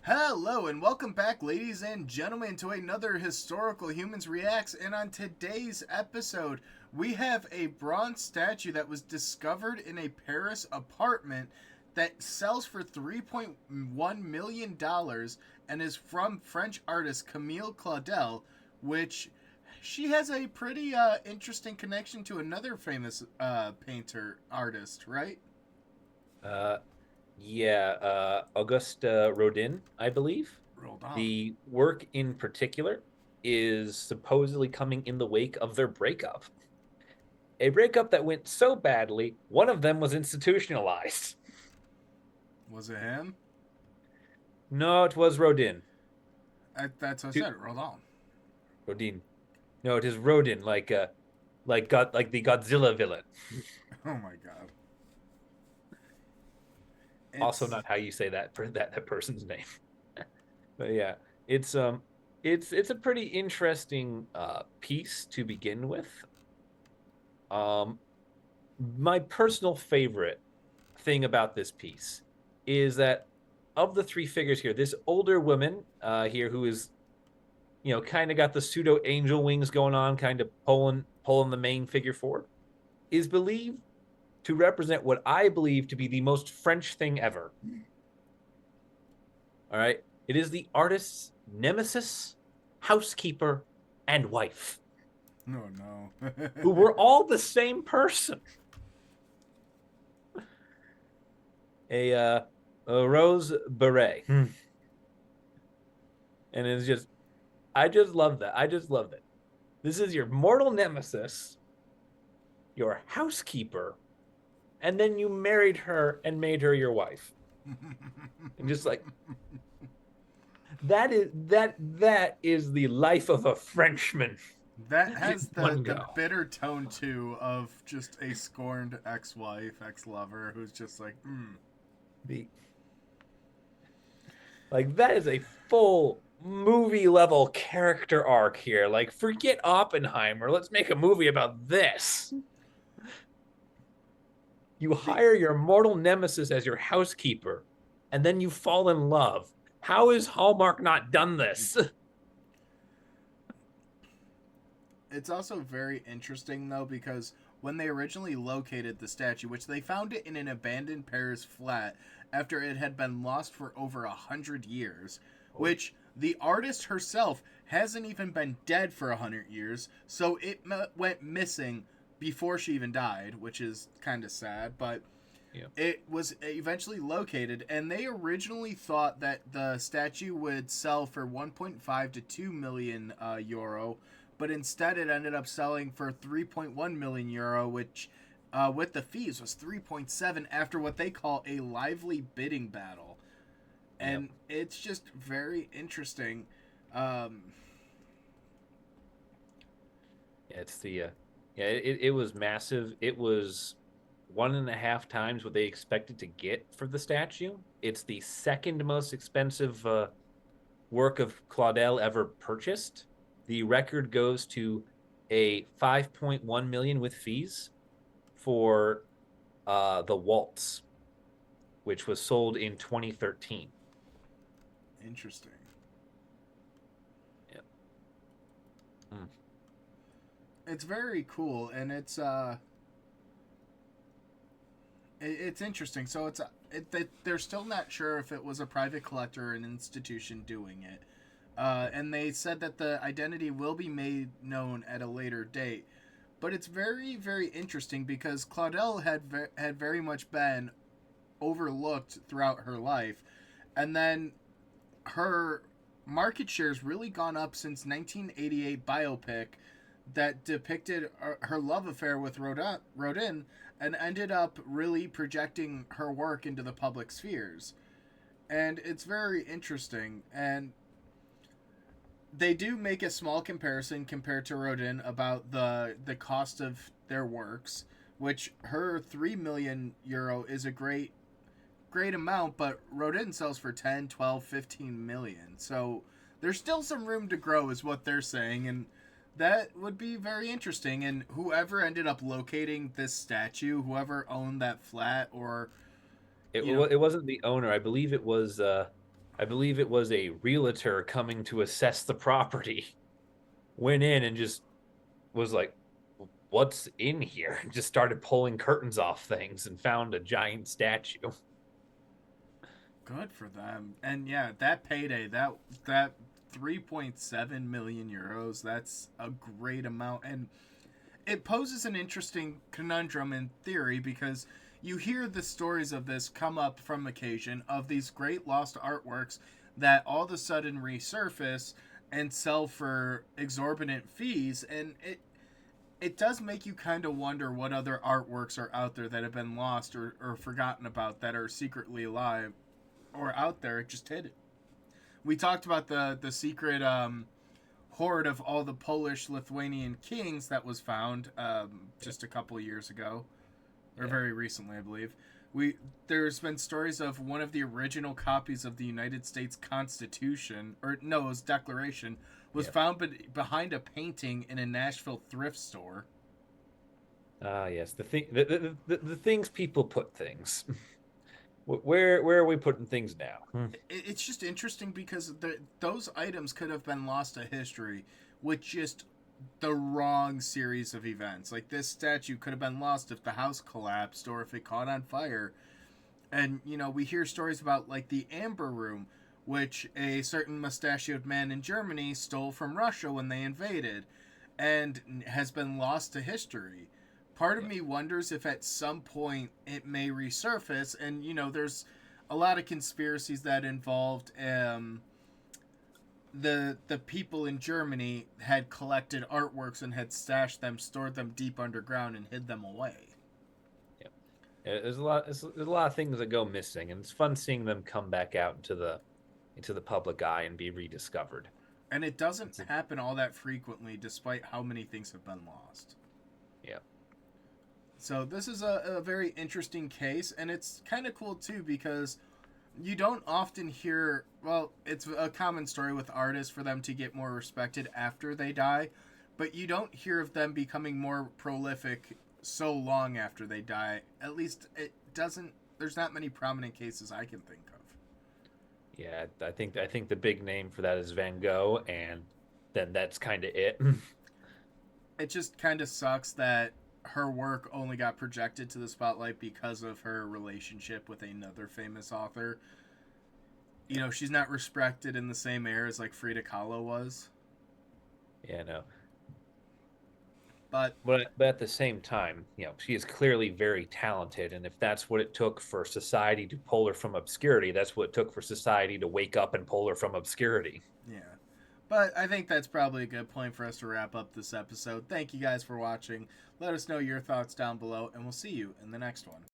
Hello and welcome back, ladies and gentlemen, to another Historical Humans Reacts. And on today's episode, we have a bronze statue that was discovered in a Paris apartment that sells for $3.1 million and is from French artist Camille Claudel, which she has a pretty interesting connection to another famous painter artist, right? Uh, Auguste Rodin, I believe. Rolled on. The work in particular is supposedly coming in the wake of their breakup. A breakup that went so badly, one of them was institutionalized. Was it him? No, it was Rodin. That's what I said. Rolled on. Rodin. No, it is Rodin, like the Godzilla villain. Oh my god. Also, It's not how you say that person's name. But yeah, it's a pretty interesting piece to begin with. Um, my personal favorite thing about this piece is that of the three figures here, this older woman here who is, kind of got the pseudo angel wings going on, kind of pulling the main figure forward, is believed to represent what I believe to be the most French thing ever. All right, it is the artist's nemesis, housekeeper, and wife, no, no. who were all the same person. A rose beret. And it's just, I just love that. I just love it. This is your mortal nemesis, your housekeeper, and then you married her and made her your wife. And just like that is the life of a Frenchman. That has One the go. bitter tone too of just a scorned ex-wife, ex-lover who's just like, The Like that is a full movie level character arc here. Like forget Oppenheimer. Let's make a movie about this. You the hire your mortal nemesis as your housekeeper, and then you fall in love. How is Hallmark not done this? It's also very interesting though because when they originally located the statue, which they found it in an abandoned Paris flat after it had been lost for over 100 years, Oh, which the artist herself hasn't even been dead for 100 years, so it went missing before she even died, which is kind of sad, but yeah. it was eventually located, and they originally thought that the statue would sell for 1.5 to 2 million euro, but instead it ended up selling for 3.1 million euro, which with the fees was 3.7 after what they call a lively bidding battle. Yep. And it's just very interesting. Um, Yeah, it's the yeah, it was massive. It was one and a half times what they expected to get for the statue. It's the second most expensive work of Claudel ever purchased. The record goes to a 5.1 million with fees for the Waltz, which was sold in 2013. Interesting. Yeah. Mm. It's very cool, and it's interesting. So they're still not sure if it was a private collector or an institution doing it. And they said that the identity will be made known at a later date. But it's very, very interesting because Claudel had very much been overlooked throughout her life, and then her market share's really gone up since 1988 biopic that depicted her love affair with Rodin and ended up really projecting her work into the public spheres. And it's very interesting. And they do make a small comparison compared to Rodin about the cost of their works, which her 3 million euro is a great amount, but Rodin sells for 10, 12, 15 million. So there's still some room to grow, is what they're saying, and that would be very interesting. And whoever ended up locating this statue, whoever owned that flat, or It you know, it wasn't the owner. I believe it was I believe it was a realtor coming to assess the property, went in and just was like, what's in here? And just started pulling curtains off things and found a giant statue. Good for them. And yeah, that payday, that 3.7 million euros, that's a great amount. And it poses an interesting conundrum in theory because you hear the stories of this come up from occasion of these great lost artworks that all of a sudden resurface and sell for exorbitant fees, and it does make you kind of wonder what other artworks are out there that have been lost or forgotten about that are secretly alive or out there just hidden. We talked about the secret hoard of all the Polish Lithuanian kings that was found just a couple of years ago, or very recently, I believe. There's been stories of one of the original copies of the United States Constitution, or no, it was Declaration, was found behind a painting in a Nashville thrift store. Ah, yes, the things people put things. Where are we putting things now? It's just interesting because those items could have been lost to history with just the wrong series of events. Like this statue could have been lost if the house collapsed or if it caught on fire. And we hear stories about like the Amber Room, which a certain mustachioed man in Germany stole from Russia when they invaded, and has been lost to history. Part of me wonders if at some point it may resurface, and there's a lot of conspiracies that involved the people in Germany had collected artworks and had stashed them, stored them deep underground, and hid them away. Yeah, there's a lot of things that go missing, and it's fun seeing them come back out into the public eye and be rediscovered. And it doesn't happen all that frequently, despite how many things have been lost. Yeah. So this is a very interesting case, and it's kind of cool too because you don't often hear. Well, it's a common story with artists for them to get more respected after they die, but you don't hear of them becoming more prolific so long after they die. At least it doesn't. There's not many prominent cases I can think of. Yeah, I think the big name for that is Van Gogh, and then that's kind of it. It just kind of sucks that her work only got projected to the spotlight because of her relationship with another famous author. She's not respected in the same air as like Frida Kahlo was. Yeah, no. But at the same time, she is clearly very talented, and if that's what it took for society to pull her from obscurity, that's what it took for society to wake up and pull her from obscurity. yeah. But I think that's probably a good point for us to wrap up this episode. Thank you guys for watching. Let us know your thoughts down below, and we'll see you in the next one.